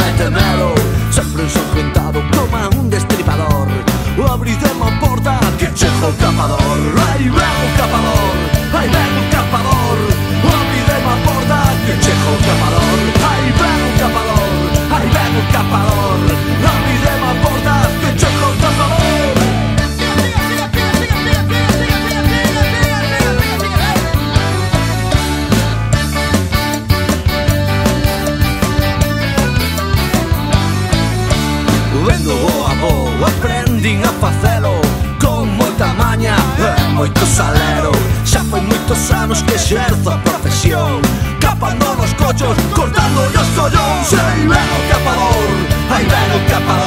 mete medo, sempre ensangrentado como un destripador. Abrideme a porta que chega o capador. Aí ven o capador, aí ven o capador. Abrideme a porta que chega o capador. Aí ven o capador, aí ven o capador. Abrideme a porta que chega o capador. Vendo boa boa, aprendín a facelo con moita maña e moito salero. Xa foi moitos anos que exerzo a profesión, capando nos cochos, cortando os collóns. Aí ven o capador, aí ven o capador.